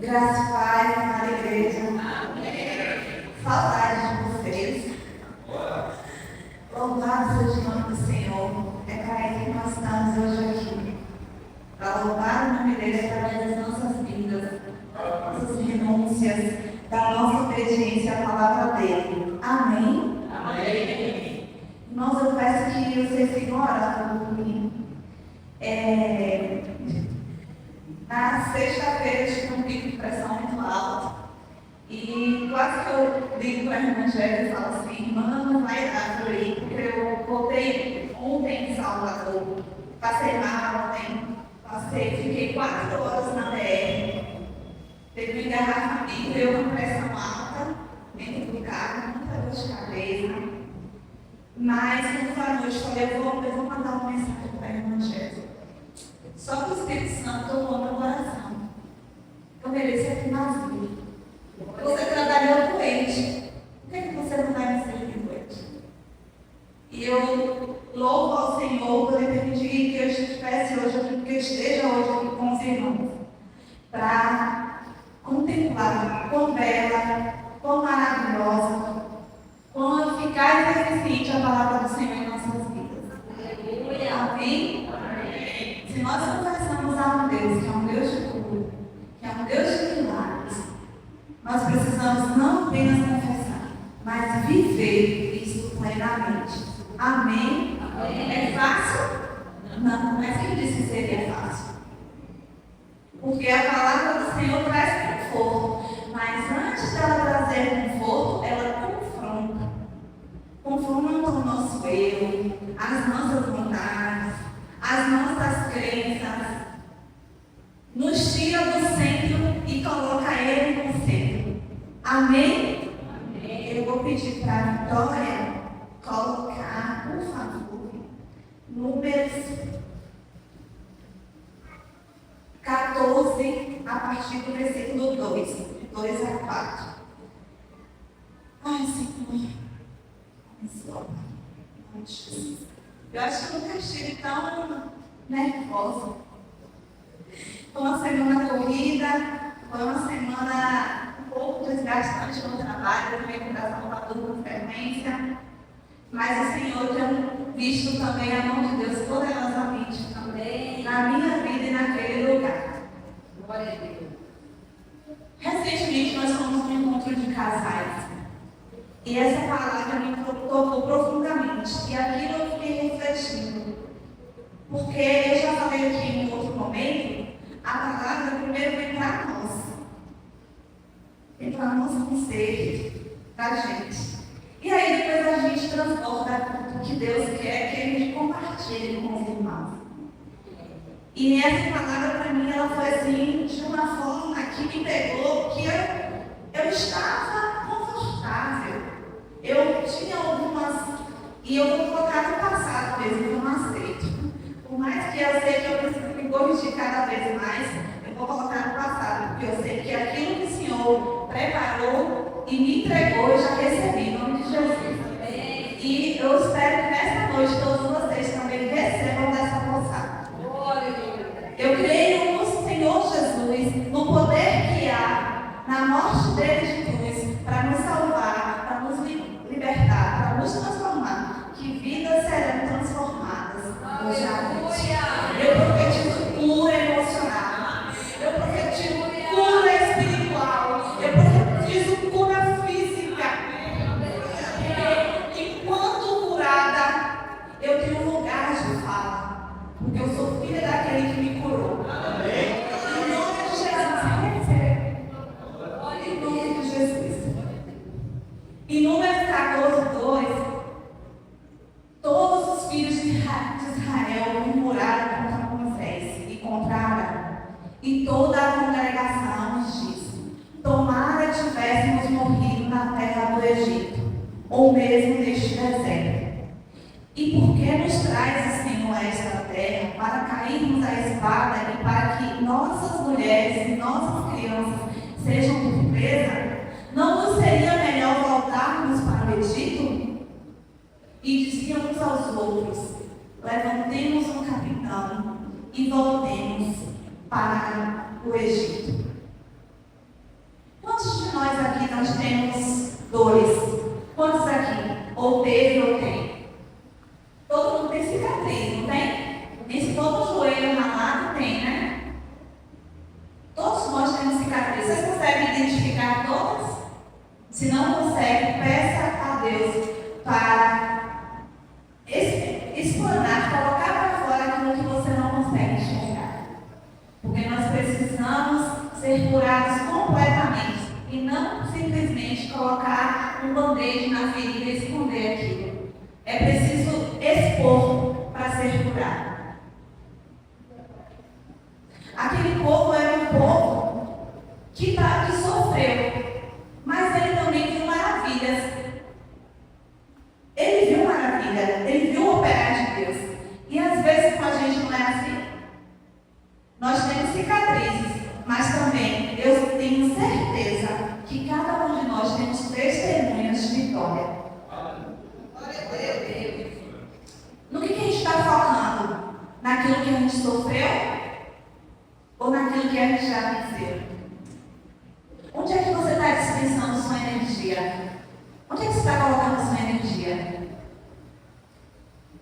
Graça e paz, amada igreja. Amém. Saudades de vocês. Louvado seja o nome do Senhor. É para Ele que nós estamos hoje aqui. Para louvar o nome dele através das nossas vidas, das nossas renúncias, da nossa obediência à palavra dele. Amém? Amém. Irmãos, eu peço que vocês sigam orando por mim. Na sexta-feira eu tive um pico de pressão muito alto. E quase que eu ligo para a irmã Jéssica e falo assim: irmã, não vai dar por aí, porque eu voltei ontem em Salvador. Passei mal ontem, fiquei 4 horas na BR. Teve um engarrafamento, eu com pressão alta, dentro do carro, muita dor de cabeça. Mas, à noite, falei: eu vou mandar uma mensagem para a irmã Jéssica. Só que o Espírito Santo tomou meu coração. Eu mereço aqui vazio. Você trabalhou doente. Por que você não vai me servir doente? E eu louvo ao Senhor por ele pedir que eu estivesse hoje aqui, que eu esteja hoje aqui com os irmãos, para contemplar quão bela, quão maravilhosa, quão eficaz e eficiente a palavra do Senhor em nossas vidas. Amém? Se nós confessamos a um Deus que é um Deus de cura, que é um Deus de milagres, nós precisamos não apenas confessar, mas viver isso plenamente. Amém? Amém. É fácil? Não é quem disse que seria fácil. Porque a palavra do Senhor traz conforto, mas antes dela trazer conforto, ela confronta. Confronta o nosso eu, as nossas vontades, as nossas crenças, nos tira do centro e coloca ele no centro. Amém? Amém. Eu vou pedir para a Vitória colocar, por favor, Números 14, a partir do versículo 2, de 2 a 4. Ai, Senhor, abençoa. Eu acho que eu nunca estive tão nervosa. Foi uma semana corrida, foi uma semana um pouco desgastante no trabalho, eu também com Salvador com frequência. Mas o Senhor tem visto também a mão de Deus poderosamente também na minha vida e naquele lugar. Glória a Deus. Recentemente nós fomos num encontro de casais. E essa palavra me tocou profundamente. E aquilo eu fiquei refletindo. Porque eu já falei aqui em outro momento, a palavra primeiro vem para nós. Vem para nós conselho, para a gente. E aí depois a gente transporta o que Deus quer que a gente compartilhe com os irmãos. E essa palavra para mim, ela foi assim, de uma forma que me pegou, que eu estava confortável. Eu tinha algumas, e eu vou colocar no passado mesmo, que eu não aceito. Por mais que eu sei que eu preciso me corrigir cada vez mais, eu vou colocar no passado, porque eu sei que aquilo que o Senhor preparou e me entregou, eu já recebi, em nome de Jesus. E eu espero que nesta noite todos vocês também recebam dessa porção. Eu creio no Senhor Jesus, no poder que há na morte dele de cruz, para nos salvar, para nos libertar, para nos transformar, que vidas serão transformadas hoje à noite. Eu profetizo cura emocional, eu profetizo cura espiritual, eu profetizo cura física. Enquanto curada, eu tenho um lugar de fala, porque eu sou filha daquele que me curou. Em nome de Jesus, recebe. Em nome de Jesus. Em Números 14, 2, todos os filhos de Israel murmuraram contra Moisés e contra Arão. E toda a congregação disse: tomara tivéssemos morrido na terra do Egito, ou mesmo neste deserto. E por que nos traz o Senhor a esta terra, para cairmos à espada e para que nossas mulheres e nossas crianças sejam por presa? Não nos seria melhor voltarmos para o Egito? E diziam uns aos outros: levantemos um capitão e voltemos para o Egito. nós temos dores. Quantos aqui? Ou teve ou tem? Todo mundo tem cicatriz, não tem? E se todo joelho ralado tem, né? Todos nós temos cicatriz. Vocês conseguem identificar todas? Se não consegue, peça a Deus para explanar, colocar para fora aquilo que você não consegue enxergar. Porque nós precisamos ser curados completamente e não simplesmente colocar um band-aid na ferida e esconder aquilo. É preciso expor para ser curado. Aquele povo era um povo que sofreu, mas ele também viu maravilhas. Ele viu maravilha, ele viu o operar de Deus. E às vezes com a gente não é assim. Nós temos cicatrizes, mas também eu tenho certeza que cada um de nós temos testemunhas de vitória. No que a gente está focando? Naquilo que a gente sofreu? Ou naquilo que a gente já venceu? Onde é que você está dispensando sua energia? Onde é que você está colocando sua energia?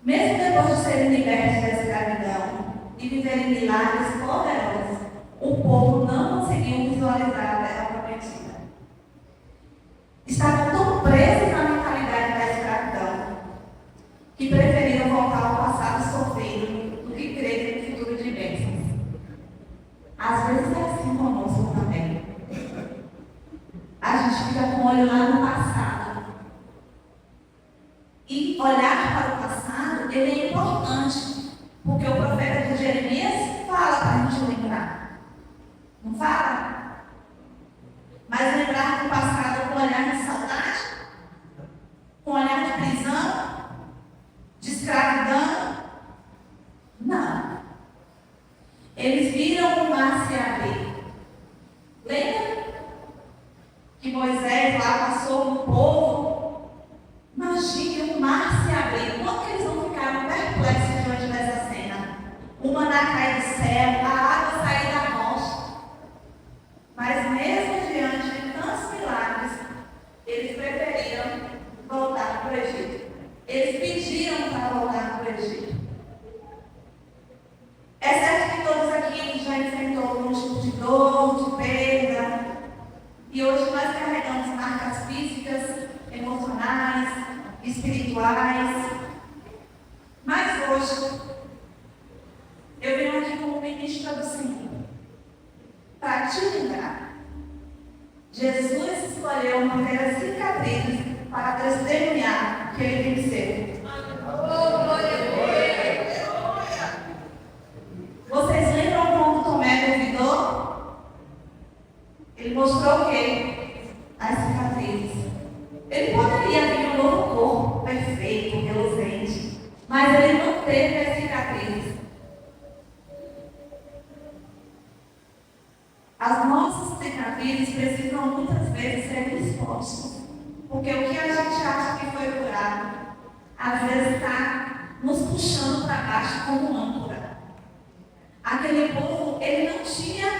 Mesmo depois de serem libertos da escravidão e viverem milagres poderosos, o povo não conseguiu visualizar a terra prometida. Estavam tão presos na mentalidade da escravidão que preferiram voltar ao passado sofrido do que crer no futuro de bênçãos. Às vezes é assim conosco também. A gente fica com o olho lá no passado. E olhar para o passado, ele é importante, porque o profeta de Jeremias fala para a gente lembrar. Não fala? Mas lembrar do passado com olhar de saudade, com olhar de prisão, de escravidão? Não. Eles viram o mar se abrir. Lembra que Moisés lá passou no povo? Imagine o mar se abrir. Quanto que eles não ficaram perplexos diante dessa cena? O maná cair do céu, a água sair da rocha. Mas mesmo diante de tantos milagres, eles preferiram voltar para o Egito. Eles pediram para voltar para o Egito. É certo que todos aqui já enfrentou algum tipo de dor, de perda. E hoje nós carregamos marcas físicas, emocionais, espirituais. Mas hoje, eu venho aqui como ministra do Senhor para te lembrar. Jesus escolheu manter as cicatrizes para testemunhar que ele venceu. Vocês lembram quando Tomé duvidou? Ele mostrou o quê? As cicatrizes. Ele poderia vir um novo corpo perfeito, reluzente, mas ele não teve as cicatrizes. As nossas cicatrizes precisam muitas vezes ser expostas, porque o que a gente acha que foi curado, às vezes está nos puxando para baixo como âncora. Aquele povo, ele não tinha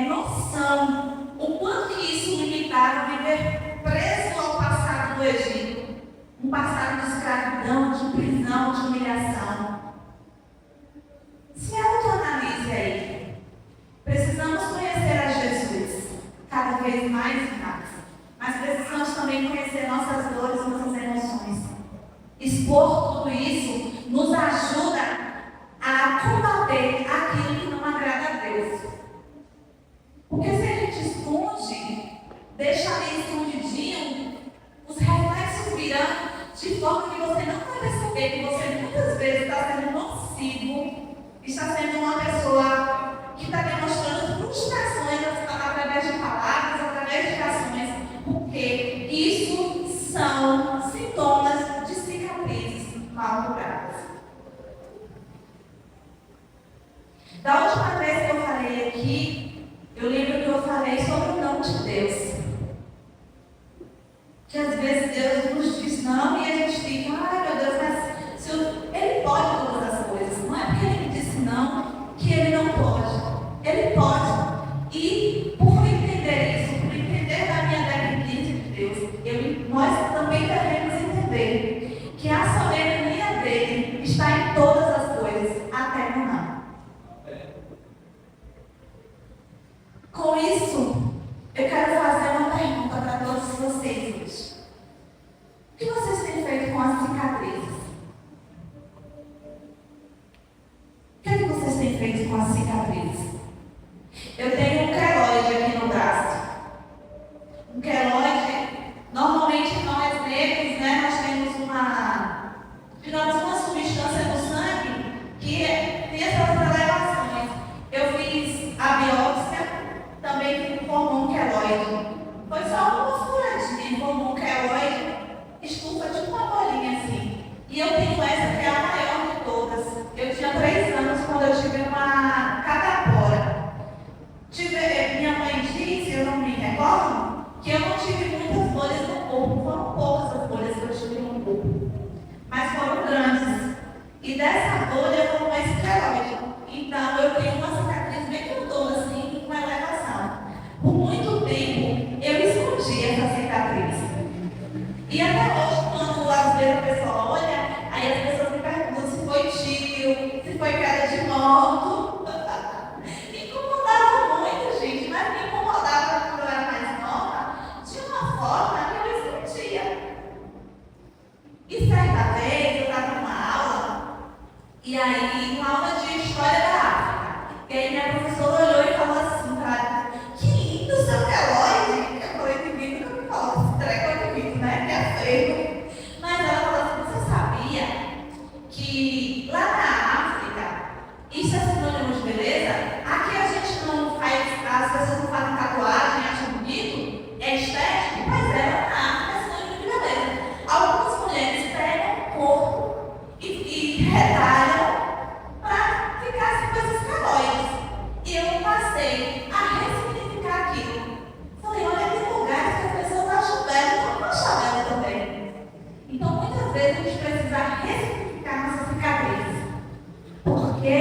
noção o quanto que isso limitava viver preso ao passado do Egito. Um passado de escravidão, de prisão, de humilhação. Se autoanalise aí. Precisamos conhecer a Jesus cada vez mais e mais. Mas precisamos também conhecer nossas dores, nossas emoções. Expor tudo isso nos ajuda a combater aquilo que não agrada a Deus. Porque se a gente esconde, deixa ali escondidinho, os reflexos virão de forma que você não vai perceber que você muitas vezes está sendo nocivo, está sendo uma pessoa que está demonstrando frustrações através de palavras, através de ações, porque isso são sintomas de cicatrizes mal curadas. Da última vez que eu falei aqui, eu lembro que eu falei sobre o não de Deus. Que às vezes Deus nos diz não e a gente fica, ai meu Deus, mas Ele pode todas as coisas. Não é porque Ele disse não que Ele não pode. Ele pode. E por entender isso, por entender Com isso, eu quero fazer uma pergunta para todos vocês hoje. O que vocês têm feito com as cicatrizes? O que vocês têm feito com as cicatrizes? Eu tenho um queloide aqui no braço. Um queloide, normalmente nós negros, né, nós temos uma substância no sangue que tem essas elevações. Eu fiz a biópsia, também formou um queloide. Foi só uma furadinha, formou um queloide, estufa tipo uma bolinha assim. E eu tenho essa que é a maior de todas. Eu tinha 3 anos quando eu tive uma catapora. Minha mãe disse, eu não me recordo, que eu não tive muitas bolhas no corpo. Foram poucas as bolhas que eu tive no corpo, mas foram grandes. E dessa bolha formou esse queloide. Então eu tenho uma cicatriz bem grandona, assim, com elevação. Por muito tempo eu escondi essa cicatriz. E até hoje, quando às vezes o pessoal olha, aí as pessoas me perguntam se foi tiro, se foi queda de moto. Me incomodava muito, gente, mas me incomodava quando eu era mais nova, de uma forma que eu escondia. E certa vez eu estava numa aula, e aí, uma aula de História da África. E aí minha professora olhou e falou assim, cara, que lindo seu queloide. Eu falei, menino, não me fala esse treco bonito, né? Que é feio. Mas ela falou assim, você sabia que lá na África, isso é sinônimo de beleza? Aqui a gente não faz, as pessoas não fazem tatuagem, acham bonito? É estético? Mas é, lá na África é sinônimo de beleza. Algumas mulheres pegam o corpo e retalham para ficar assim com esses queloides. E eu passei a ressignificar aquilo. Falei, olha, tem lugares que as pessoas acham belo, eu não acho belo também. Então, muitas vezes a gente precisa ressignificar nossas cicatrizes. Porque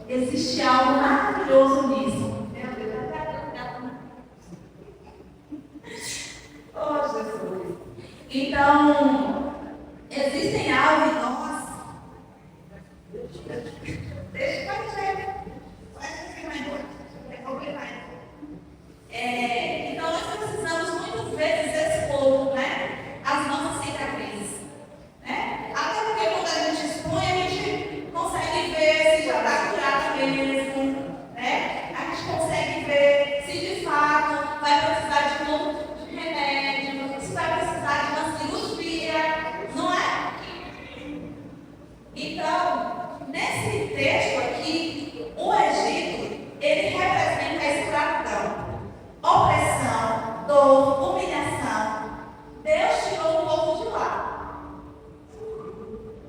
existe algo maravilhoso nisso. Meu Deus, até oh, Jesus. Então, existem algo em nós. Deixa eu ver. Então, nós precisamos muitas vezes expor, né, as nossas cicatrizes. Né? Até porque quando a gente expõe, a gente consegue ver se já está curada mesmo. Né? A gente consegue ver se de fato vai precisar de um outro tipo de remédio, se vai precisar de uma cirurgia, não é? Então, nesse texto aqui, o Egito, ele representa a escravidão, opressão, dor, humilhação. Deus tirou o povo de lá.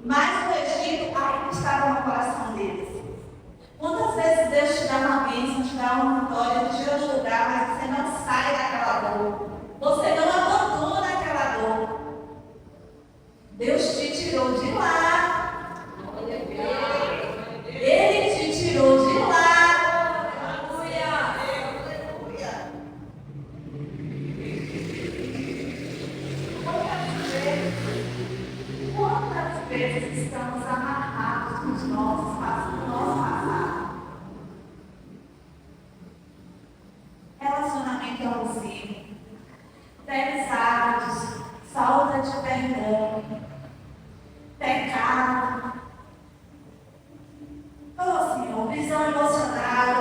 Mas o Egito ainda estava no coração deles. Quantas vezes Deus te dá uma bênção, te dá uma vitória, te tira do lugar, mas você não sai daquela dor. Você não abandona aquela dor. Deus te tirou de lá. Ele te tirou de lá. Aleluia. Aleluia. Quantas vezes estamos amarrados com os nossos passado? Relacionamento abusivo, velhos hábitos, falta de perdão, pecado. Oh, Senhor, prisão emocional,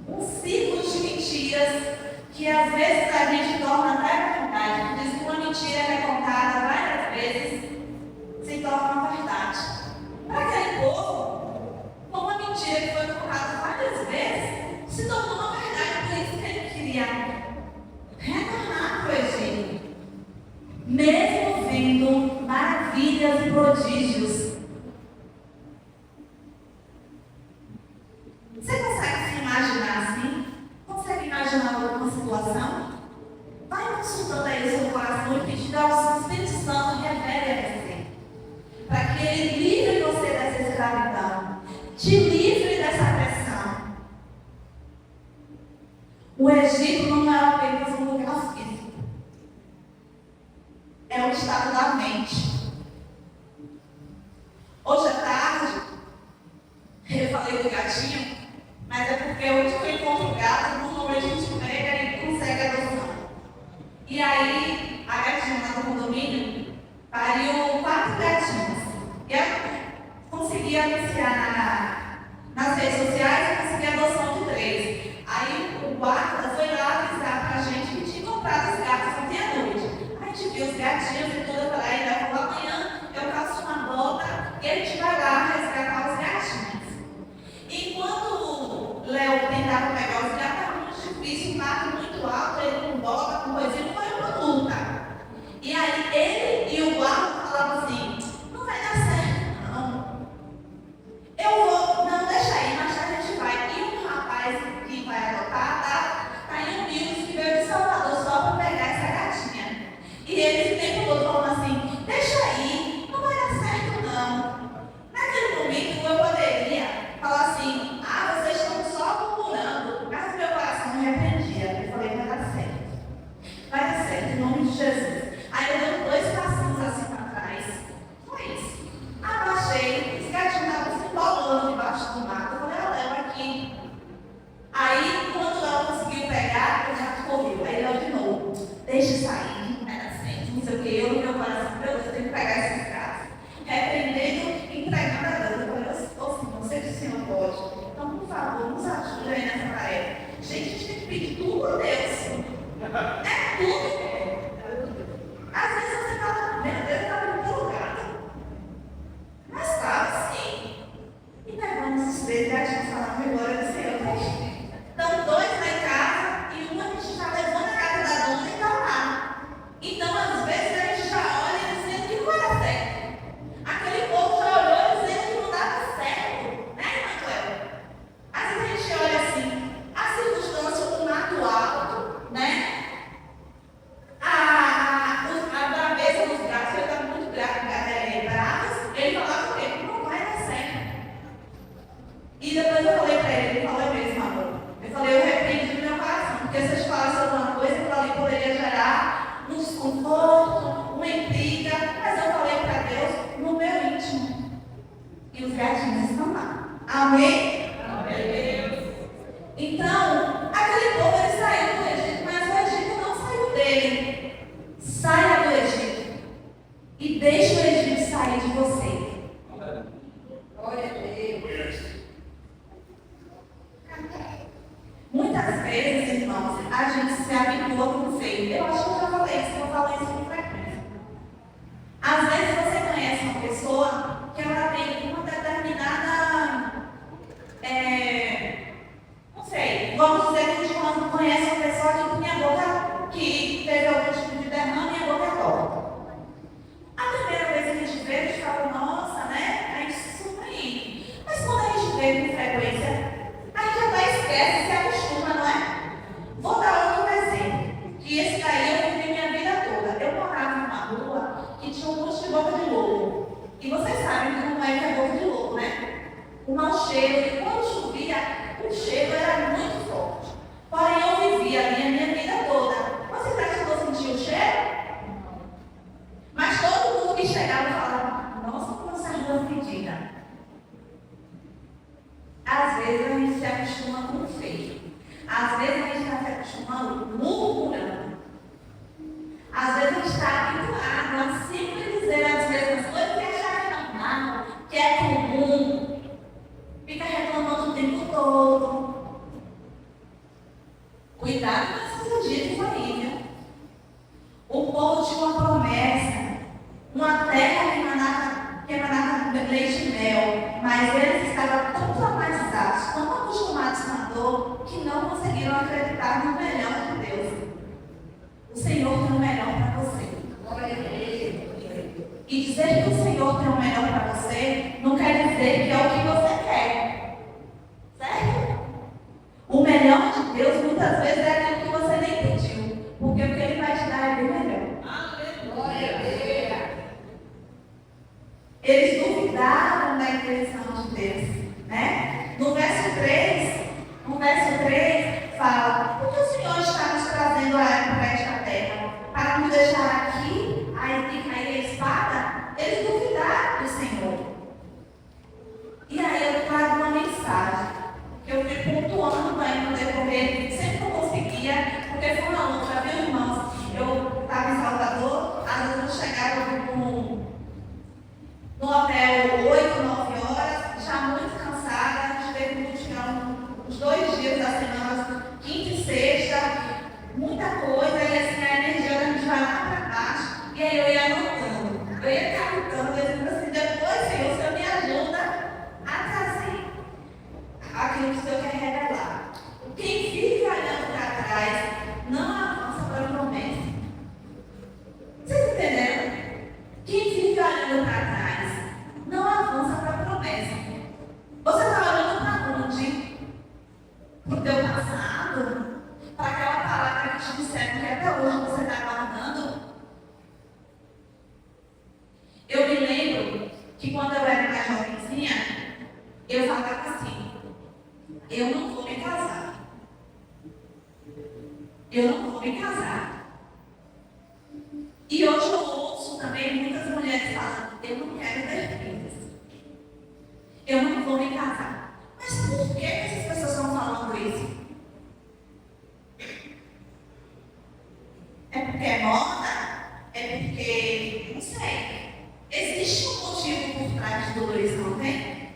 um ciclo de mentiras que às vezes a gente torna até verdade. Diz que uma mentira que é contada várias vezes se torna uma verdade. Para aquele povo, uma mentira que foi contada várias vezes se tornou uma verdade. Por isso que ele queria retornar para o Egito, mesmo vendo maravilhas e prodígios. Você consegue se imaginar assim? Consegue imaginar alguma situação? Vai consultando aí o seu coração e pedindo ao Espírito Santo revele a você, para que ele livre você dessa escravidão, te livre dessa pressão. O Egito não é apenas um lugar físico, é o estado da mente. Hoje à tarde, eu falei do gatinho, mas é porque hoje eu encontro o gato a gente pega e consegue adoção. E aí, a gatinha lá do condomínio pariu 4 gatinhos. E eu consegui anunciar nas redes sociais e consegui a adoção de 3. Aí o guarda foi lá avisar pra gente que tinha comprado os gatos ontem à noite. A gente viu os gatinhos e tudo para ele, ela falou: amanhã eu faço uma bota e a gente vai lá resgatar os gatinhos. Enquanto o Léo tentava pegar os gatos, estava muito difícil, um mato muito alto, ele com bota, com coisinha, foi uma luta. E aí ele e o guarda falavam assim: não vai dar certo, não. Eu vou, não, deixa aí, mas a gente vai. E um rapaz que vai adotar, tá em Humildes, que veio de Salvador só para pegar essa gatinha. E ele o tempo todo falando assim: deixa aí, não vai dar certo, não. Naquele momento eu poderia falar assim: ah, vocês estão só murmurando, mas meu coração me repreendia. Eu falei: vai dar certo. Vai dar certo, em nome de Jesus. Aí eu dei 2 passinhos assim para trás. Foi isso. Abaixei, esse gatinho estava se embolando debaixo do mato. Eu falei: eu levo aqui. Aí, quando ela conseguiu pegar, o gato correu. Aí eu de novo: deixa sair, não vai dar certo. Não sei o que, eu no meu coração: meu Deus, eu tenho que pegar esses gatos. Repreendendo, entregando a Deus. Eu falei: ô Senhor, não sei se o Senhor pode. Então, por favor, nos ajude aí nessa tarefa. Gente, a gente tem que pedir tudo a Deus. É tudo. Às vezes você fala: meu Deus, está muito lugar. Mas estava sim. E pegamos os 3 gatinhos e falamos: glória do Senhor. Então, 2 lá em casa e a gente está levando a casa da dona e está lá. Então, às vezes, a gente já olha dizendo que não vai dar certo. Aquele povo já olhou dizendo que não dava certo. Né, irmã Cléo? Às vezes a gente olha assim, a circunstância, o mato alto, né? A braveza dos gatos, ele estava muito bravos, ele falava o quê? Não vai dar certo. E depois eu falei para ele falou mesmo, amor. Eu falei: eu repreendi no meu coração, porque se eu te falasse alguma coisa, aquilo ali poderia gerar um desconforto, uma intriga, mas eu falei para Deus no meu íntimo. E os gatinhos estão lá. Amém? Amém. Então, aquele povo ele saiu do Egito, mas o Egito não saiu dele. Saia do Egito e deixe o Egito sair de você. Glória a Deus. Muitas vezes, irmãos, a gente se habitua com o feio. Eu acho que eu já falei isso, eu falo isso com frequência. Às vezes você conhece uma pessoa que ela tem uma determinada, não sei, vamos dizer que a gente conhece uma pessoa que tem a boca, que teve algum tipo de derrame e a boca torta. A primeira vez que a gente vê, a gente fala: nossa, né? A gente se surpreende. Mas quando a gente vê com frequência, a gente até esquece, se acostuma, não é? Vou dar outro exemplo, que esse daí eu vivi minha vida toda. Eu morava numa rua que tinha um monte de boca de lobo. E vocês sabem como é que é boca de lobo, né? O mau cheiro, e quando chovia, o cheiro era muito forte. Porém, eu vivia ali a minha vida toda. Vocês acham que eu sentia o cheiro? Mas todo mundo que chegava falava: nossa, como essa rua fedida. Às vezes a gente se acostuma com o feio. Às vezes a gente está se acostumando murmurando. Às vezes a gente está habituado a sempre dizer as mesmas coisas que achar normal, que é comum. Fica reclamando o tempo todo. Cuidado com essas dicas aí, viu? O povo tinha uma promessa, uma terra que emanava leite e mel, mas eles estavam tão traumatizados, tão acostumados com a dor, que não conseguiram acreditar no melhor de Deus. O Senhor tem o melhor para você. E dizer que o Senhor tem o melhor para você não quer dizer que é o que você quer. Certo? O melhor de Deus muitas vezes é aquilo que você nem pediu, porque o que Ele vai te dar é bem melhor. Aleluia! Eles duvidaram da intenção de Deus, né? No verso 3 fala: por que o Senhor está nos trazendo para esta terra? Para nos deixar aqui, aí cair a espada? Eles duvidaram do Senhor. E aí eu trago uma mensagem que eu fui pontuando aí no decorrer, sempre que eu trás não avança para a promessa. Vocês entenderam? Quem vive olhando para trás não avança para a promessa. Você está olhando para onde? Para o teu passado? Para aquela palavra que te disseram que até hoje você está guardando? Eu me lembro que quando eu era mais jovenzinha, eu falava assim: eu não vou me casar. Eu não vou me casar. E hoje eu ouço também muitas mulheres falando: eu não quero ter filhos. Eu não vou me casar. Mas por que essas pessoas estão falando isso? É porque é moda? É porque, não sei. Existe um motivo por trás de tudo isso, não tem?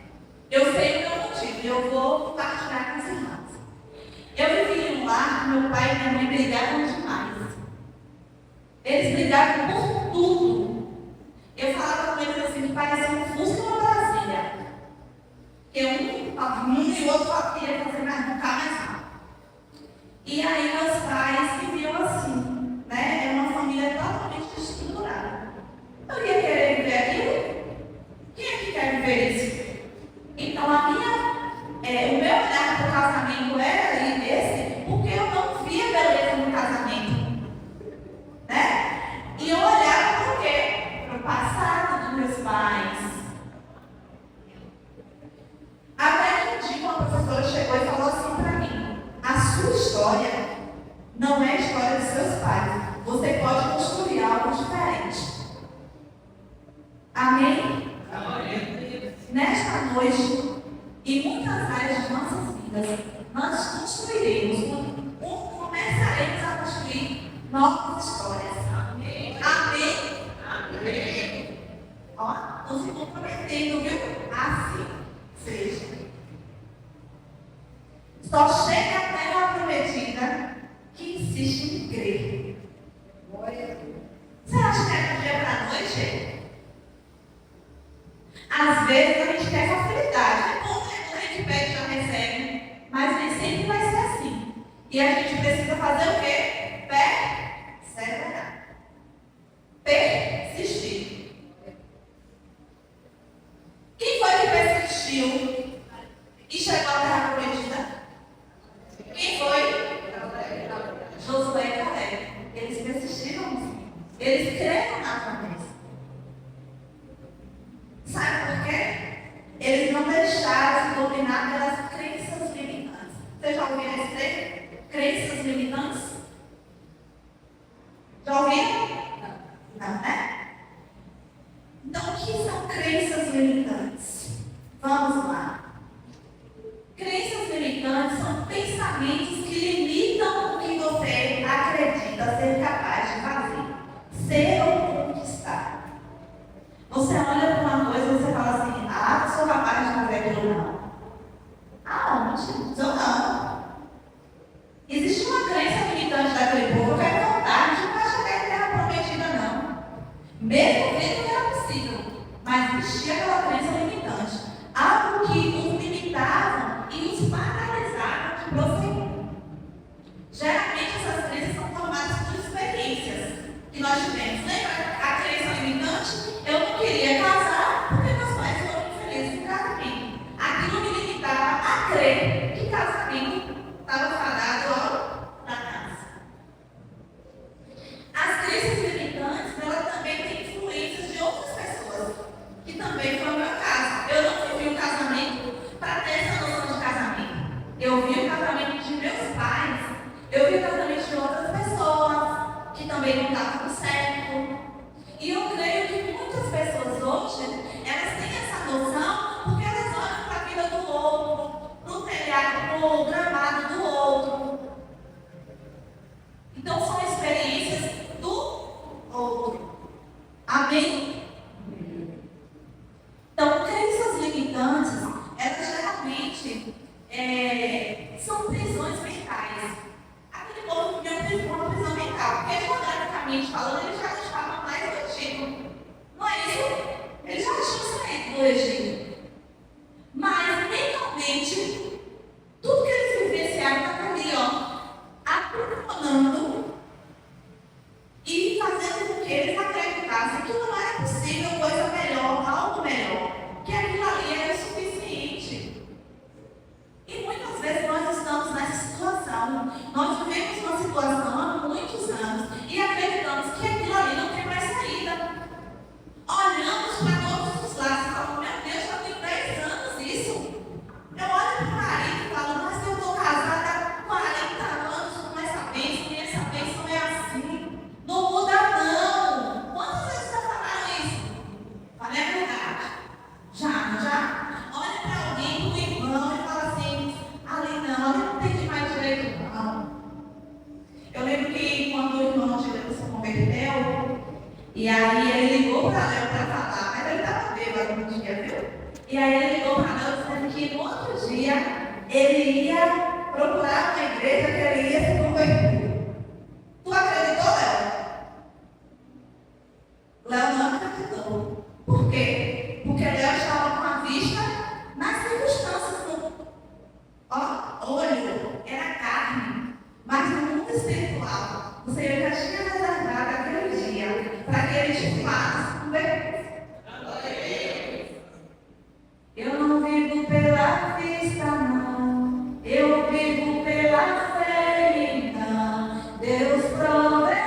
Eu sei o meu motivo e eu vou partilhar com os irmãos. Eu vivi em um lar que meu pai e minha mãe brigavam demais. Eles brigavam por tudo. Eu falava com eles assim, que parecia um Fusca ou uma Brasília. Porque um e o outro queria fazer mais nunca mais rápido. E aí meus pais viviam assim, né? Era uma família totalmente desestruturada. Eu ia querer viver aquilo? Quem é que quer viver isso? Então o meu olhar para o casamento era esse, porque eu não via beleza no casamento. Né? E eu olhava para o quê? Para o passado dos meus pais. Até que um dia uma professora chegou e falou assim para mim: a sua história não é a história dos seus pais. Você pode construir algo diferente. Amém? Amém. Nesta noite, em muitas áreas de nossas vidas, nós construiremos, começaremos a construir novas histórias. Amém? Amém? Amém. Ó, estou se comprometendo, viu? Assim seja. Só chega a terra prometida que insiste em crer. Você acha que é do dia para a noite? Às vezes a gente quer facilidade. Quando a gente pede, já recebe. Mas nem sempre vai ser assim. E a gente precisa fazer o quê? Perseverar. Persistir. Quem foi que persistiu e chegou à terra prometida? Quem foi? Josué e Caleb. Eles persistiram. Eles creram na promessa. Sabe por quê? Eles não deixaram se dominar pelas crenças limitantes. Vocês já ouviram esse termo? Crenças limitantes? Já ouviram? Não, né? Então, o que são crenças limitantes? Vamos lá. Crenças limitantes são pensamentos que limitam o que você acredita ser capaz de fazer, ser ou conquistar. Você olha para uma coisa e você fala assim: ah, eu sou capaz de fazer aquilo não. Aonde? Eu não. Existe uma crença limitante daquele povo que é vontade, não vai chegar em terra prometida não. Mesmo vendo que era possível, mas existia aquela crença limitante. Algo que os limitava e os paralisava de prosseguir. Geralmente essas crenças são formadas por experiências que nós tivemos. Lembra a crença limitante? Eu não queria casar porque meus pais foram infelizes no casamento. Aquilo me limitava a crer que casamento estava fadado ao fracasso. As crenças limitantes, elas também têm influências de outras pessoas, que também foi o meu caso. Eu não vivi um casamento para ter essa noção de casamento. Eu vi o casamento de meus pais, eu vi o casamento de outras pessoas que também não estavam certo. E eu creio que muitas pessoas hoje, elas têm essa noção porque elas olham para a vida do outro, no telhado, no gramado do outro. Então são experiências do outro. Amém? Então, crenças limitantes, elas geralmente são prisões mentais. Aquele povo vivia uma prisão mental, porque geograficamente falando, eles já estavam mais do Egito. Não é isso? Eles já tinham saído do Egito. Mas, mentalmente, tudo que eles situação. Nós vivemos uma situação há muitos anos e acreditamos que aquilo ali não tem mais saída. Olhamos para todos os lados e falamos, meu Deus, já tem 10 anos isso. Eu olho para o marido e falo, mas eu estou casada há 40 anos com essa bênção e essa bênção é assim. Não muda não. Quantas vezes já falaram isso? Fala, é verdade. Já. Olha para alguém, para o irmão e fala assim, ali não tem de mais direito não. Eu lembro que quando o irmão de Deus se converteu, e aí ele ligou para Léo para falar, mas ele estava bêbado no dia, viu? E aí ele ligou para Léo dizendo que no outro dia ele ia procurar uma igreja que ele ia se converter. Tu acreditou, Léo? Léo não acreditou. Por quê? Porque Léo estava com a vista nas circunstâncias. Olho era carne, mas no mundo espiritual, o Senhor já tinha reservado aquele dia para que ele de fato se convertesse. Eu não vivo pela vista, não. Eu vivo pela fé, então. Deus proverá.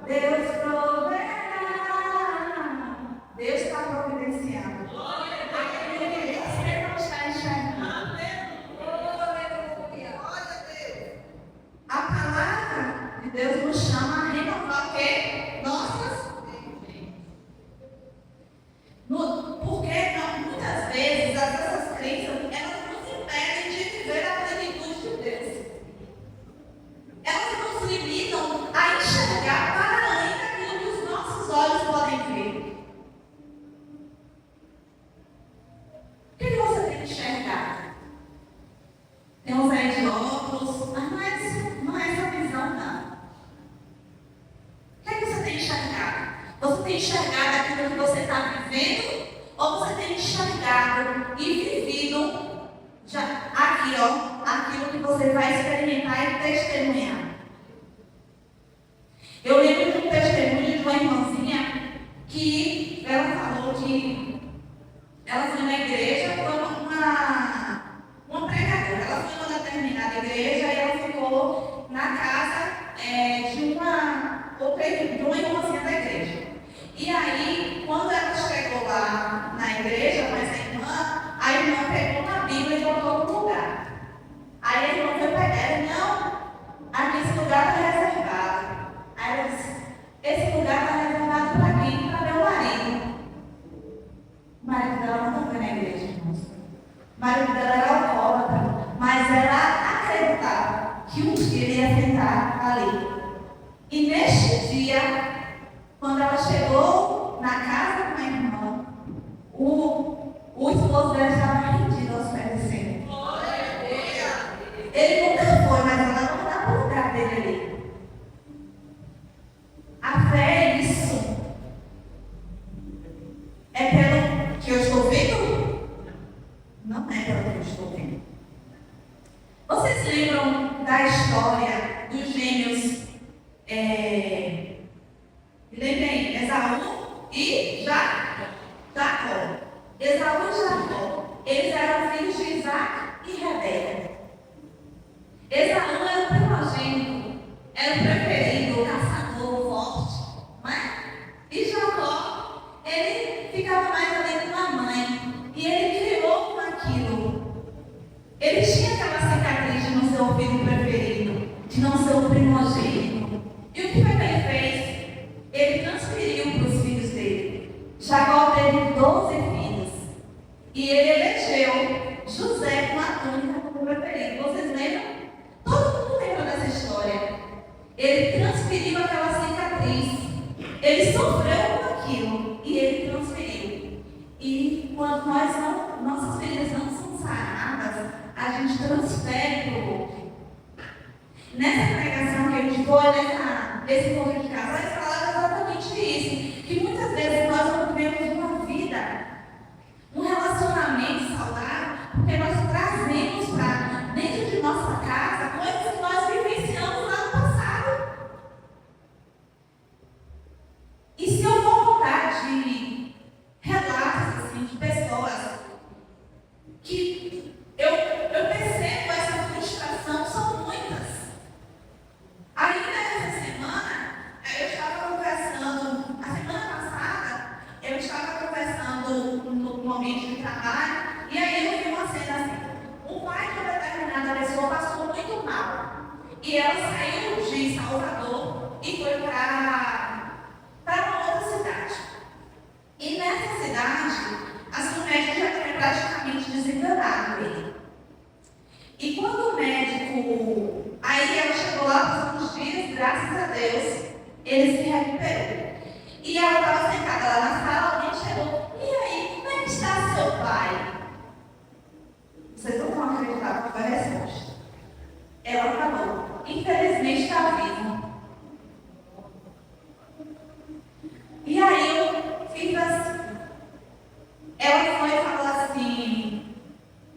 Deus proverá. Deus está providenciando. Aquele que você não está enxergando. A palavra de Deus nos chama a renovar o quê? Nossas. Porque muitas vezes essas crenças, elas nos impedem de viver a plenitude de Deus. Elas nos limitam a enxergar para além daquilo que os nossos olhos podem ver. O que você tem que enxergar? Tem uns aí de óculos, mas não é essa visão, não. O que você tem enxergado? Você tem enxergado aquilo que você está vivendo? Ou você tem enxergado e vivido aquilo que você vai experimentar e testemunhar? Eu lembro de um testemunho de uma irmãzinha que ela falou que ela foi na igreja, foi uma pregadora. Ela foi em uma determinada igreja e ela ficou na casa de uma irmãzinha da igreja. E aí, quando ela chegou lá na igreja com essa a irmã pegou uma Bíblia e botou no lugar. Aí a irmã foi pegar ela, não, aqui esse lugar está reservado. Aí ela disse, esse lugar está reservado para mim, para meu marido. O marido dela não foi na igreja, irmãos. O marido dela era alcoólatra, mas ela acreditava que um dia ele ia sentar ali. E neste dia, quando ela chegou na casa com a irmã, o esposo dela estava rendido aos pés do Senhor. Ele nunca foi, mas ela não dá para o lugar dele ali. A fé é isso. É pelo que eu estou vendo? Não é pelo que eu estou vendo. Vocês lembram da história dos gêmeos? Lembrem, Esaú e Jacó. Esaú e Jacó, eles eram filhos de Isaac e Rebeca. Esaú era o primogênito, era o preferido, o caçador, o forte, não é? E Jacó, ele ficava mais ali com a mãe, e ele criou com aquilo. Ele tinha aquela cicatriz de não ser o filho preferido, de não ser o primogênito. E o que foi que ele fez? Ele transferiu para os filhos dele. Jacó teve 12 filhos. E ele elegeu José com a túnica como preferido. Vocês lembram? Todo mundo lembra dessa história. Ele transferiu aquela cicatriz. Ele sofreu com aquilo. E ele transferiu. E quando nossas feridas não são saradas, a gente transfere para o outro. Nessa pregação que a gente foi, nesse encontro de casais, falaram exatamente isso. Que muitas vezes nós não vivemos uma vida, um relacionamento saudável, porque nós trazemos para dentro de nossa casa coisas que nós vivenciamos lá no passado. E se eu for contar de relatos assim, de pessoas que eu percebo essa frustração E ela saiu de Salvador e foi para uma outra cidade. E nessa cidade, assim, o médico já tinha praticamente desenganado ele. E quando o médico... Aí ela chegou lá, passou uns dias, graças a Deus, ele se recuperou. E ela estava sentada lá na sala, alguém chegou. E aí, como é que está seu pai? Vocês não vão acreditar que foi a resposta. Ela falou, infelizmente está vivo. E aí eu fiz assim. Ela foi e falou assim,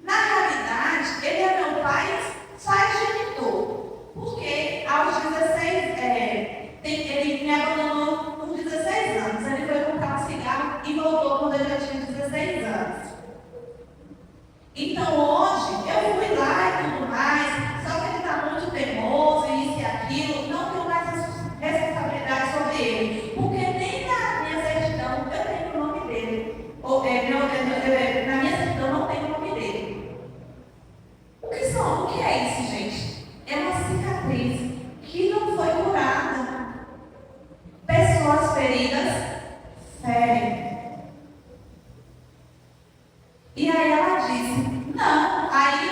na realidade, ele é meu pai, só é genitor. Porque aos 16, ele me abandonou com 16 anos. Ele foi comprar um cigarro e voltou quando ele já tinha 16 anos. Então hoje, eu fui lá e tudo mais, só que ele está muito teimoso, isso e aquilo, não tenho mais responsabilidade sobre ele. Porque nem na minha certidão eu tenho o nome dele. Na minha certidão não tem o nome dele. O que é isso, gente? É uma cicatriz que não foi curada. Pessoas feridas ferem. E aí ela disse, não, aí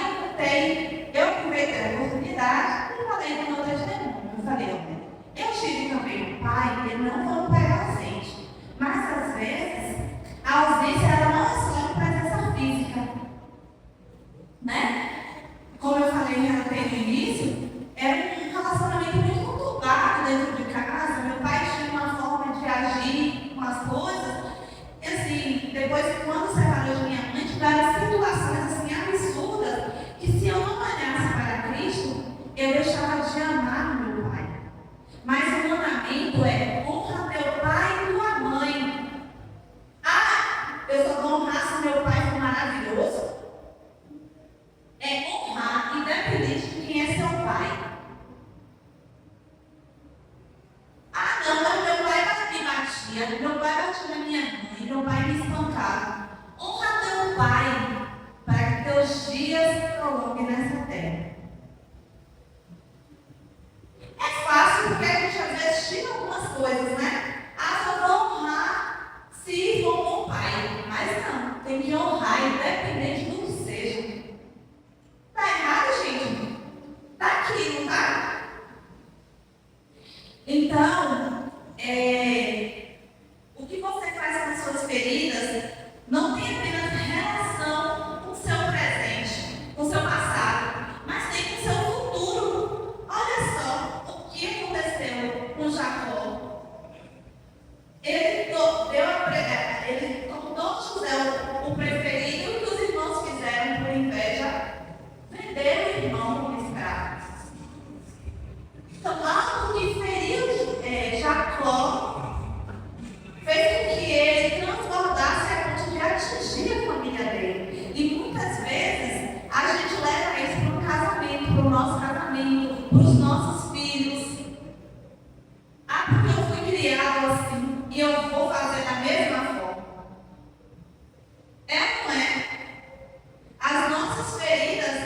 eu aproveitei a oportunidade e falei do meu testemunho. Eu falei, eu tive também um pai, ele não foi um pai ausente, mas às vezes a ausência ela não é só de presença física, né? Como eu falei, relatei no início, era um relacionamento muito conturbado dentro de casa. Meu pai tinha uma forma de agir com as coisas, e assim, depois quando separou de minha mãe, tiveram situações assim absurdas, que se eu não olhasse para Cristo, eu deixava de amar meu pai. Mas o mandamento é honra teu pai e tua mãe. Ah, eu só vou honrar se meu pai for maravilhoso. É honrar, independente de quem é seu pai. Ah, não, mas meu pai me batia, meu pai batia na minha mãe, meu pai me espancava. Honra teu pai, para que teus dias se prolonguem nessa terra. É fácil porque a gente às vezes tira algumas coisas, né? Ah, só vou honrar se for com o pai. Mas não, tem que honrar, independente do que seja. Tá errado, gente? Tá aqui, não tá? Então, o que você faz com as suas feridas não tem apenas relação com o seu presente, com o seu passado, mas tem com o seu futuro. Olha só o que aconteceu com Jacó. Ele tornou José o preferido, e o que os irmãos fizeram por inveja, venderam o irmão como escravo. Então, algo que feriu Jacó fez com que ele transbordasse a ponto de atingir a família dele. E muitas vezes a gente leva isso para o casamento, para o nosso casamento, para os nossos filhos. Ah, porque eu fui criado assim e eu vou fazer da mesma forma. É ou não é? As nossas feridas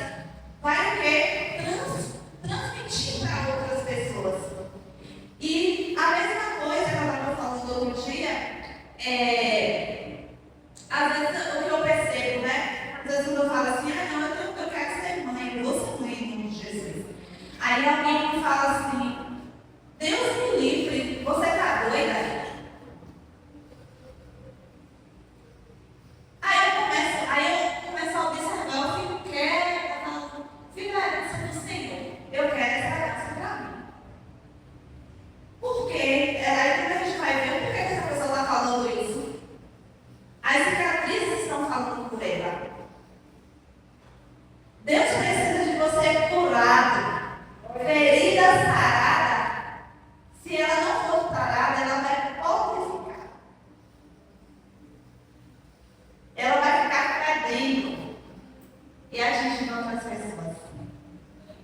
vai o quê? Transmitir para outras pessoas. E a mesma coisa que eu estava falando outro dia, às vezes o que eu percebo, né? Às vezes quando eu falo assim, não, eu quero ser mãe, eu vou ser mãe em nome de Jesus. Aí alguém me fala assim, Deus me livre, você está doida? Aí eu começo a observar, eu fico quieta, fico na herança do Senhor. Eu quero essa herança para mim. Por quê? Aí quando a gente vai ver por que essa pessoa está falando isso. As cicatrizes estão falando por ela. Deus precisa de você curado, ferida sarada. Se ela não for sarada, ela vai purificar. Ela vai ficar fedendo. E atingindo outras pessoas.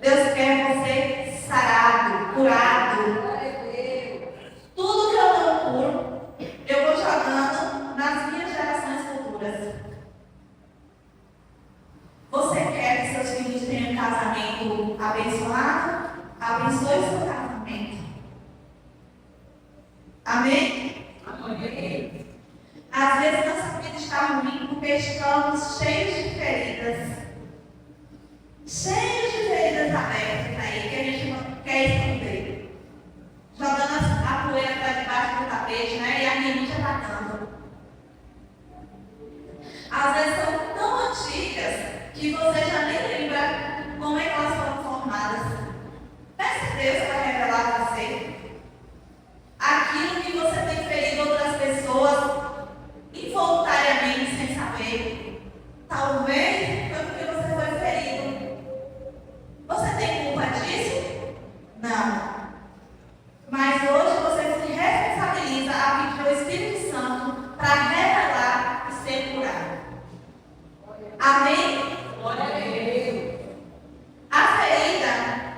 Deus quer você sarado, curado. Tudo que eu não curo, eu vou jogando nas minhas gerações futuras. Você quer que seus filhos tenham um casamento abençoado, abençoe o seu casamento. Amém? Amém. Às vezes nossa vida está ruim porque estamos cheios de feridas. Cheios de feridas abertas aí que a gente não quer esconder. Jogando a poeira para debaixo do tapete, né? E a rinite atacando. Às vezes são tão antigas que você já nem lembra como é que elas foram formadas. Peça a Deus para revelar a você aquilo que você tem ferido outras pessoas involuntariamente, sem saber. Talvez foi porque você foi ferido. Você tem culpa disso? Não. Mas hoje você se responsabiliza a pedir ao Espírito Santo para revelar e ser curado. Amém? Glória a Deus. A ferida,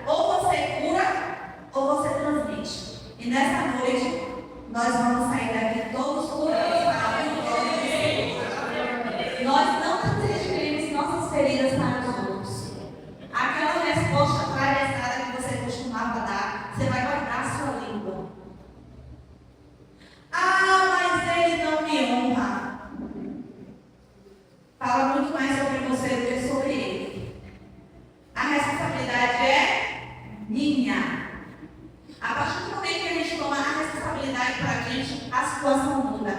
ou você cura, ou você transmite. E nessa noite, nós vamos sair daqui todos curados para a glória de Deus. Nós não transmitimos nossas feridas para os outros. Aquela resposta atravessada que você costumava dar, você vai guardar a sua língua. Ah, mas ele não me honra. Fala muito mais sobre você do que sobre ele. A responsabilidade é minha. A partir do momento que a gente toma a responsabilidade para a gente, a situação muda.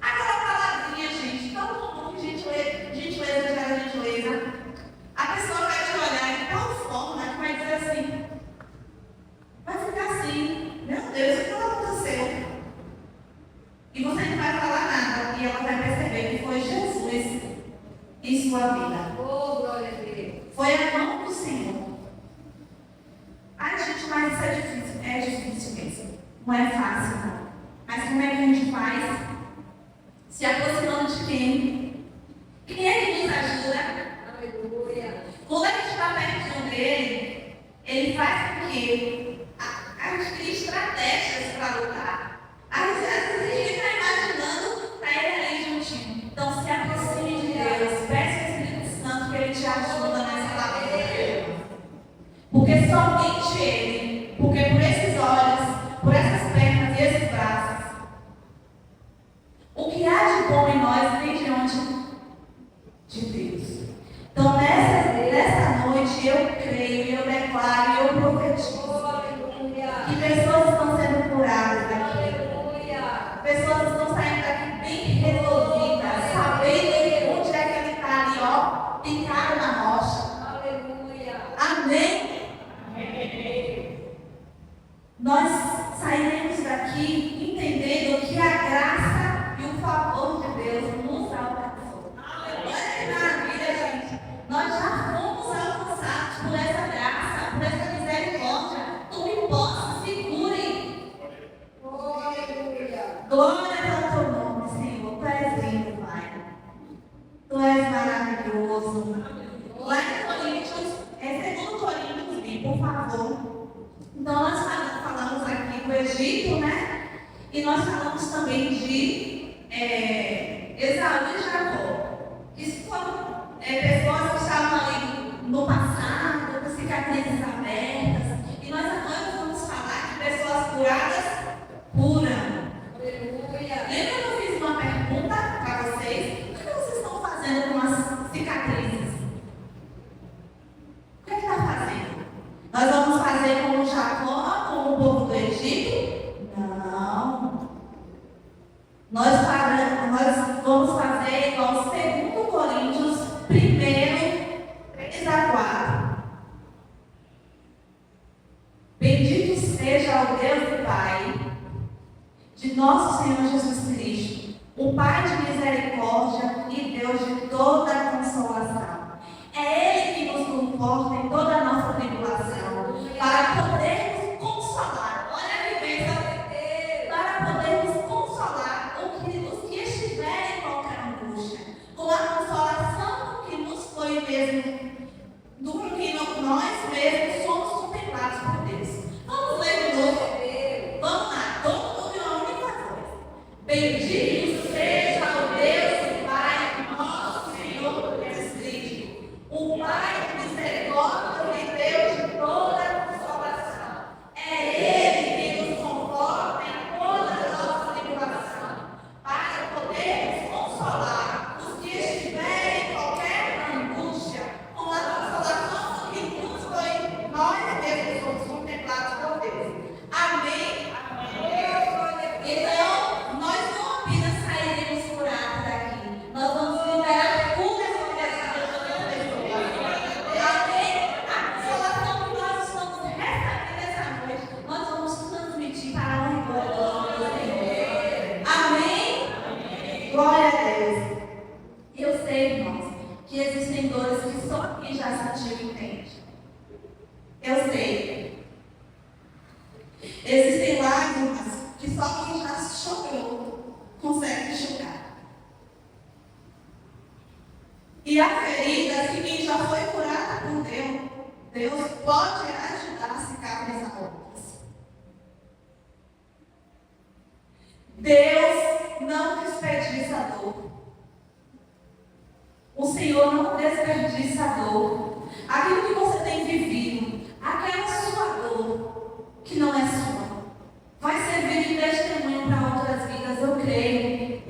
Aquela palavrinha, gente, tão comum, gentileza gera gentileza. A pessoa vai te olhar de tal forma que vai dizer assim, vai ficar assim, meu Deus, o que aconteceu? E você não vai falar nada, e ela vai perceber que foi Jesus em sua vida. Oh, glória a Deus. Foi a mão do Senhor. Ai, gente, mas isso é difícil mesmo. Não é fácil, não. Mas como é que a gente faz? Se aproximando de quem? Quem é que nos ajuda? Aleluia. Quando a gente está perto dele, ele faz com que a gente crie estratégias para lutar. Às vezes a gente fica imaginando para ele ali juntinho. Então se aproxime de Deus, peça ao Espírito Santo que ele te ajuda nessa batalha. Porque somente ele, porque por esses olhos, por essas pernas e esses braços, o que há de bom em nós vem diante de Deus. Então nessa noite eu creio, eu declaro, eu profetizo que pessoas estão sendo curadas daqui. Pessoas estão saindo daqui bem resolvidas, sabendo onde é que ele está ali, ó, picado na rocha. Aleluia. Amém? Nós sairemos daqui entendendo que a graça e o favor de Deus nos alcançou. Olha que maravilha, gente. Nós já fomos alcançados por essa graça, por essa misericórdia. Tome posse, segure. Oh, aleluia. Glória ao teu nome, Senhor. Tu és lindo, Pai. Tu és maravilhoso. Lá em Coríntios, 2 Coríntios, por favor. Então, nós falamos aqui do Egito, né? E nós falamos também de Esaú e Jacó. Que foram pessoas que estavam ali no passado, com cicatrizes abertas. E nós agora vamos falar de pessoas curadas, curam. Aleluia. Lembra que eu fiz uma pergunta para vocês? O que vocês estão fazendo com as cicatrizes? O que está fazendo? Nós vamos fazer como Jacó, como o povo do Egito? Não. Nós vamos fazer igual 2 Coríntios 1:3-4. Bendito seja o Deus e Pai de nosso Senhor Jesus Cristo, o Pai de misericórdia e Deus de toda consolação. É Ele que nos conforta em toda a nossa tribulação, para podermos consolar. Olha que bênção! Para podermos consolar os que estiverem em qualquer angústia, com a consolação que nos foi mesmo, do que nós mesmos somos contemplados por Deus. Vamos ler de novo. Vamos lá, todo mundo em uma única voz. Bendito seja o Deus e Pai, nosso Senhor que só quem já chorou consegue enxugar. E há feridas que quem já foi curada por Deus, Deus pode ajudar a cicatrizá-las. Deus não desperdiça a dor. O Senhor não desperdiça a dor. Aquilo que você tem vivido, aquela sua dor, que não é sua, vai servir de testemunho para outras vidas, eu creio.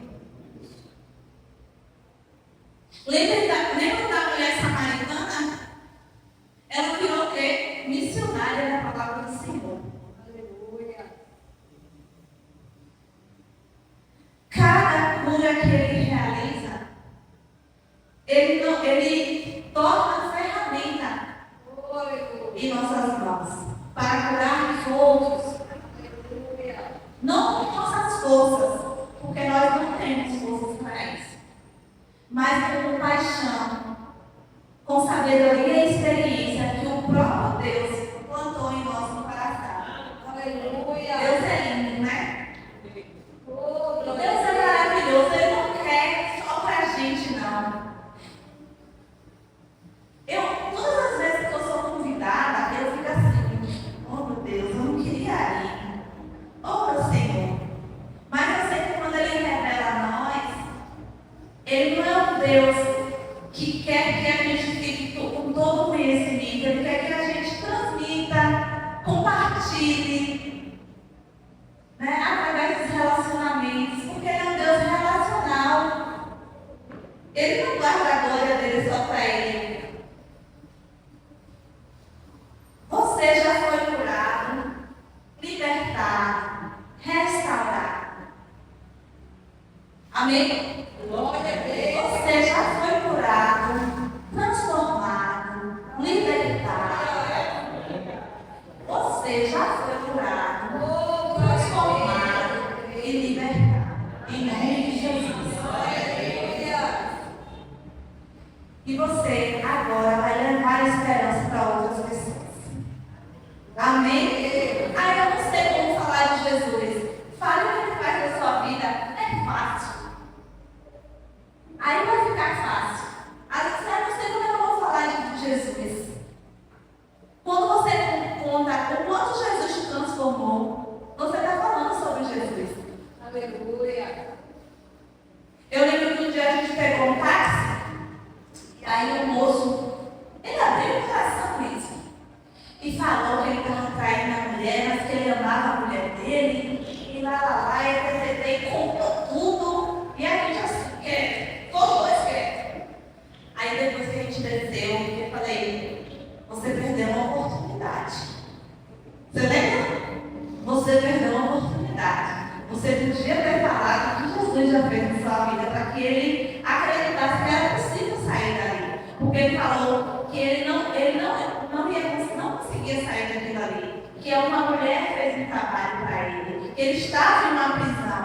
Lembra da mulher samaritana? Ela virou o quê? Missionária da palavra do Senhor. Aleluia. Cada cura que ele realiza, ele torna ferramenta em nossas mãos para curar os outros. Não com nossas forças, porque nós não temos forças para isso, mas com paixão, com sabedoria e experiência que o próprio Deus plantou em nosso coração. Aleluia. Deus é lindo, né? Oh, Deus é maravilhoso, Ele não quer só pra gente, não. Todas as vezes que eu sou convidada, eu fico assim, oh meu Deus, eu não queria ir. Oh meu Senhor. Mas eu sei que quando Ele revela a nós, Ele não é um Deus que quer que a gente fique com todo o conhecimento, Ele quer que a gente transmita, compartilhe, né, através dos relacionamentos, porque Ele é um Deus relacional. Ele não guarda a glória dele só para Ele. Você já foi curado, libertado, restaurado. Amém? glória a Deus. Você já foi curado, transformado, libertado. Você já foi curado, Oh, transformado e libertado. Em nome de Jesus. aleluia. E você agora vai levar a esperança para outras pessoas. Amém? Aí eu não sei como falar de Jesus. Fale o que Ele faz na sua vida. É fácil. Aí vai ficar fácil. Aí eu não sei como eu vou falar de Jesus. Quando você conta o quanto Jesus te transformou, você está falando sobre Jesus. Aleluia. Eu lembro que um dia a gente pegou um táxi, e aí o moço, ele abriu o coração mesmo, e falou que ele estava traindo a mulher, mas que ele amava a mulher dele, e lá, e contou tudo, e a gente assim, todos dois quer. Aí depois que a gente desceu, eu falei, você perdeu uma oportunidade. Você lembra? Você perdeu uma oportunidade. Você podia ter falado o que Jesus já fez na sua vida para que ele acreditasse que era possível sair dali. Porque ele falou que ele não conseguia sair daquilo ali. Que uma mulher fez um trabalho para ele. Que ele estava em uma prisão.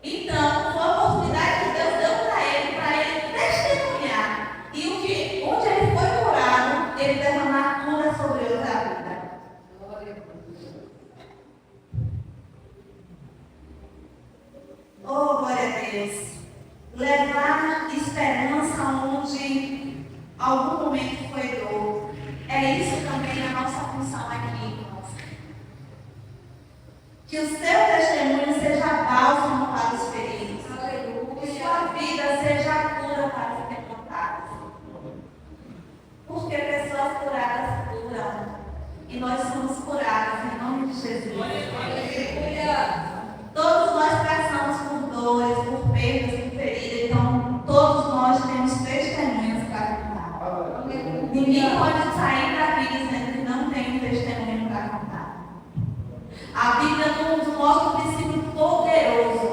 Então, foi a oportunidade que Deus deu para ele testemunhar. E onde ele foi curado, ele derramar cura sobre outra vida. Oh, glória a Deus. Levar esperança onde algum momento foi dor. É isso também a nossa função aqui, irmãos. Que o seu testemunho seja bálsamo para os feridos. Que sua vida seja a cura para os quebrantados. Porque pessoas curadas curam. E nós somos curados em nome de Jesus. Aleluia. Todos nós passamos por dores, por perdas, por feridas. Então, todos nós temos testemunhos para contar. Ninguém pode sair da vida dizendo que não tem um testemunho para contar. A Bíblia nos mostra um princípio poderoso.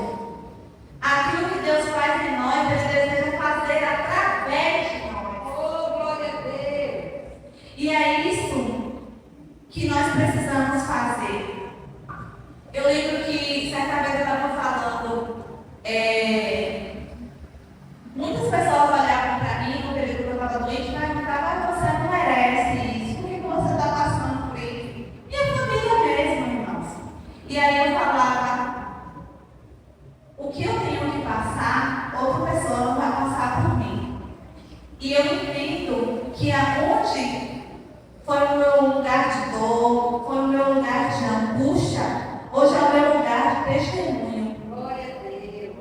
Aquilo que Deus faz em nós, Ele deseja fazer através de nós. Oh, glória a Deus. E é isso que nós precisamos fazer. Eu lembro que certa vez eu estava falando, muitas pessoas olhavam para mim no período que eu estava doente e perguntavam, você não merece isso, por que você está passando por isso? Minha família mesmo, irmãos. momento que aonde foi o meu lugar de dor, foi o meu lugar de angústia, hoje é o meu lugar de testemunho. Glória a Deus.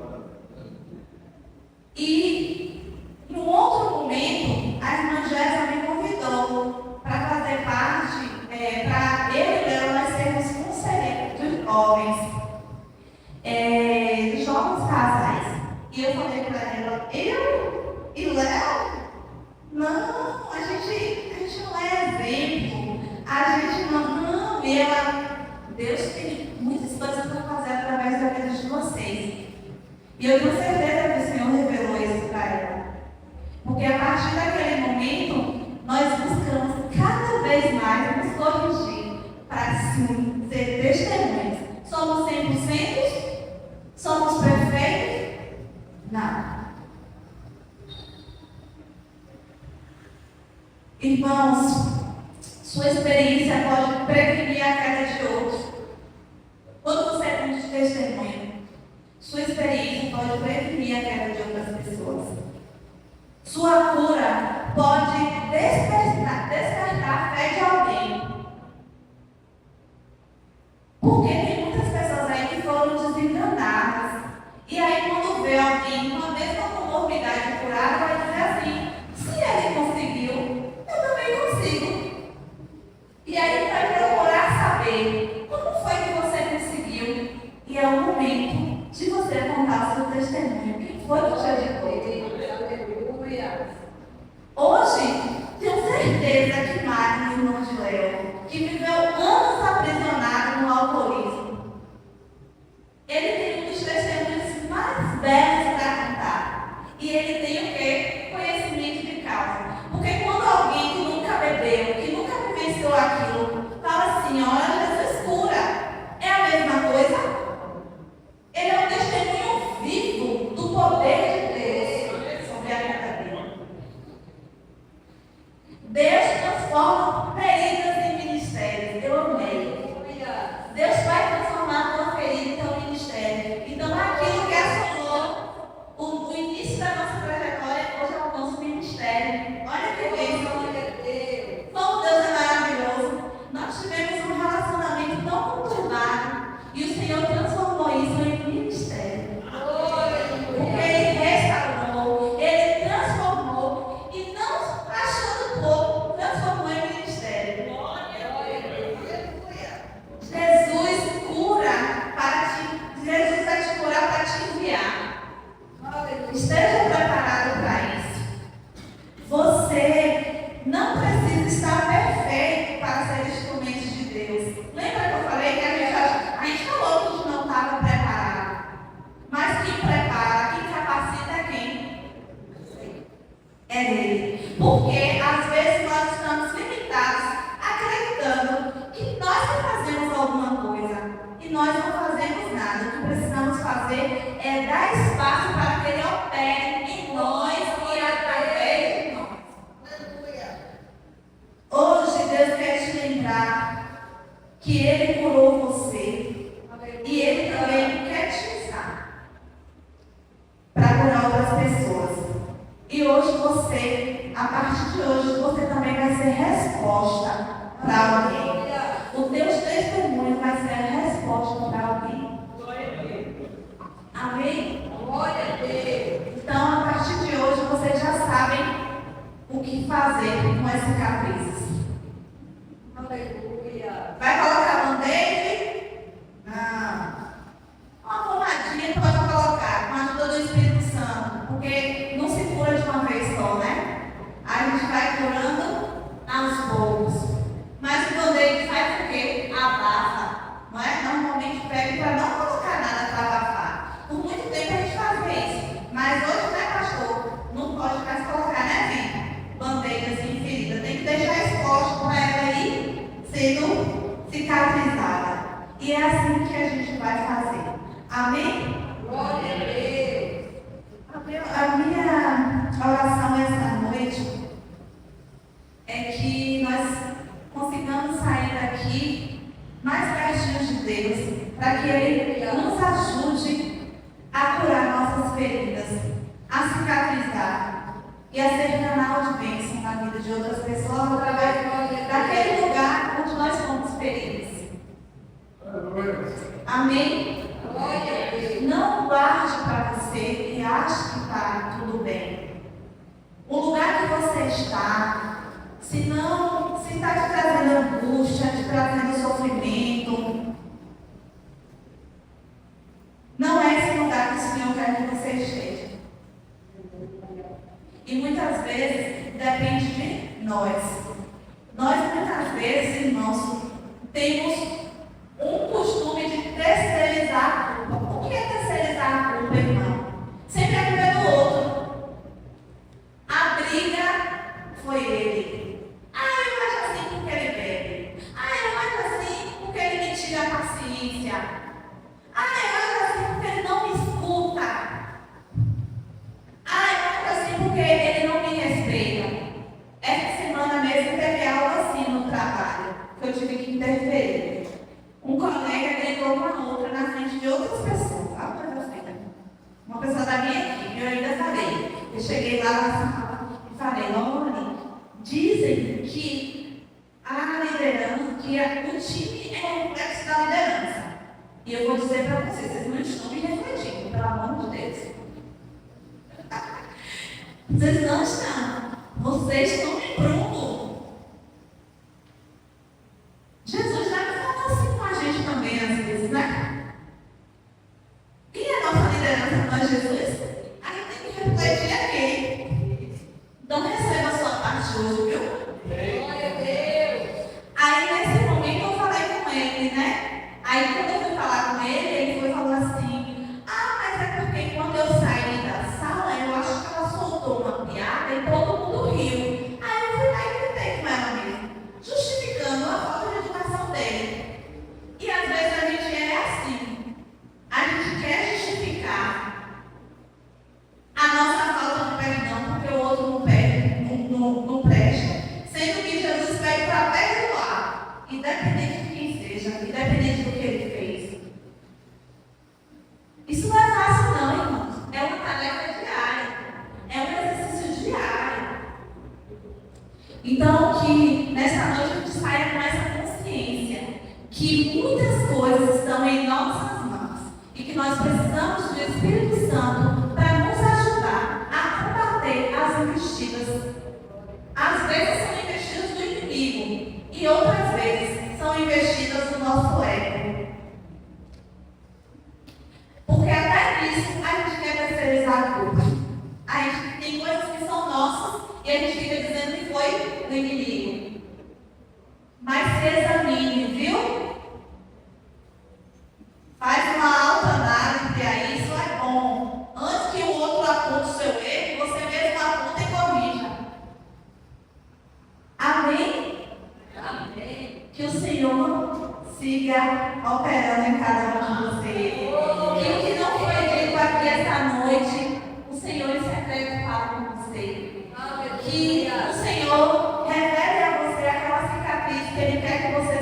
E, em um outro momento, a irmã Jéssica me convidou para fazer parte, para eu e Léo nós sermos conselheiros de jovens, de jovens casais. E eu falei para ela, eu e Léo? Não, a gente não é exemplo, a gente não. E ela, Deus tem muitas coisas para fazer através da vida de vocês. E eu tenho certeza que o Senhor revelou isso para ela. Porque a partir daquele momento, nós buscamos cada vez mais nos corrigir para sim ser testemunhas. Somos 100%? Somos perfeitos? Não. Irmãos, sua experiência pode prevenir a queda de outros. Quando você é muito testemunho, sua experiência pode prevenir a queda de outras pessoas. Sua cura pode despertar a fé de alguém. Porque tem muitas pessoas aí que foram desenganadas. E aí quando vê alguém com a mesma comorbidade curada, vai dizer assim, se ele conseguiu, eu também consigo. E aí vai procurar saber como foi que você conseguiu. E é o momento de você contar o seu testemunho. Quem foi que te ajudou? Aleluia. Hoje, tenho certeza que Mário, irmão de Léo, que viveu anos aprisionado no alcoolismo, ele tem um dos testemunhos mais belos para contar. E ele tem o quê? Conhecimento de causa. Porque quando alguém que nunca bebeu, que nunca vivenciou aquilo, fala assim, olha, Jesus cura, é a mesma coisa? Ele é um testemunho vivo do poder de Deus sobre a vida dele. Deus transforma feridas em ministérios. Eu amei. Deus vai transformar a tua ferida em teu ministério. Então, aquilo que assolou o início da nossa trajetória, hoje alcança o ministério. Olha que bênção. Como Deus é maravilhoso. Nós tivemos um relacionamento tão conturbado e o Senhor transformou isso em ministério. Porque Ele restaurou, Ele transformou e não achando pouco, transformou em ministério. Jesus cura para te, Jesus vai te curar para te enviar. Esteja preparado para isso. Você não precisa estar perfeito para ser instrumento de Deus. Lembra que eu falei que a gente falou que a gente não estava preparado. Mas quem prepara, quem capacita é quem? É Ele. Porque às vezes nós estamos limitados, acreditando que nós não fazemos alguma coisa. E nós não fazemos nada. O que precisamos fazer é dar espaço para que Ele opere em nós e através de nós. Hoje Deus quer te lembrar que Ele curou você. E Ele também quer te usar para curar outras pessoas. E hoje você, a partir de hoje, você também vai ser resposta para alguém. O teu testemunho vai ser a resposta para alguém. Amém? Glória a Deus. Então, a partir de hoje, vocês já sabem o que fazer com as cicatrizes. Aleluia. Vai colocar band-aid? Não. Uma pomadinha pode colocar, com a ajuda do Espírito Santo, porque não se cura de uma vez só, né? A gente vai curando aos poucos. Mas o band-aid faz o quê? Abafa. Não é? Normalmente pede para não colocar nada para abafar. Por muito tempo a gente fazia isso. Mas hoje, né, pastor? Não pode mais colocar, né, gente? Band-aid assim, ferida. Tem que deixar exposto para ela ir sendo cicatrizada. E é assim que a gente vai fazer. Amém? Glória a Deus. A minha oração essa noite é que nós consigamos sair daqui mais pertinho de Deus, para que Ele nos ajude a curar nossas feridas, a cicatrizar e a ser canal de bênção na de outras pessoas através daquele lugar onde nós fomos felizes. Amém? Glória a Deus. Não guarde para você e ache que está tudo bem. O lugar que você está, se está te trazendo angústia, te trazendo sofrimento, não é esse lugar que o Senhor quer que você esteja. E muitas vezes depende de nós. Nós muitas vezes, irmãos, temos um costume de terceirizar a culpa. O que é terceirizar a culpa, irmão? Sempre a culpa é do outro. A briga foi ele. Eu acho assim porque ele bebe. Eu acho assim porque ele me tira a paciência. Eu acho assim porque ele não me escuta. Eu acho assim porque ele não me respeita. Essa semana mesmo teve algo assim no trabalho, que eu tive que interferir. Um colega brigou com a outra na frente de outras pessoas. Uma pessoa da minha equipe, eu ainda falei. Eu cheguei lá na sala e falei, Lone, dizem que a liderança, que o time é o complexo da liderança. E eu vou dizer para vocês, vocês não estão me refletindo, pelo amor de Deus. Vocês não estão. Vocês estão me pronto. Jesus já me falou assim com a gente também, às vezes, né? Quem é a nossa liderança para nós, Jesus? A gente tem que refletir aqui. Então receba a sua parte hoje, viu? Glória a Deus. Aí nesse momento eu falei com ele, né? Aí quando eu fui falar com ele, ele foi falar assim, mas é porque quando eu saí da sala, eu acho que ela soltou uma piada e todo mundo riu. Aí eu fui lá e gritei com ela mesmo, justificando a falta de educação dele. E às vezes a gente é assim. A gente quer justificar a nossa falta de perdão porque o outro não presta, sendo que Jesus pede para perdoar, independente de quem seja, independente do que ele fez. Isso não é fácil não, irmãos. É uma tarefa diária. É um exercício diário. Então, que nessa noite a gente saia com essa consciência que muitas coisas estão em nossas mãos e que nós precisamos do Espírito Santo para nos ajudar a combater as investidas. Às vezes são investidas do inimigo e outras vezes são investidas do nosso ego. Porque até nisso a gente quer terceirizar a culpa. A gente tem coisas que são nossas e a gente fica dizendo que foi do inimigo. Mas se examine, viu? Faz uma autoanálise e aí isso é bom. Antes que o outro aponte o seu erro, você mesmo aponta e corrija. Amém? Amém. Que o Senhor siga operando em cada um de vocês. Que o que não foi dito aqui esta noite, o Senhor em secreto fala com você. Que o Senhor revele a você aquela cicatriz que Ele quer que você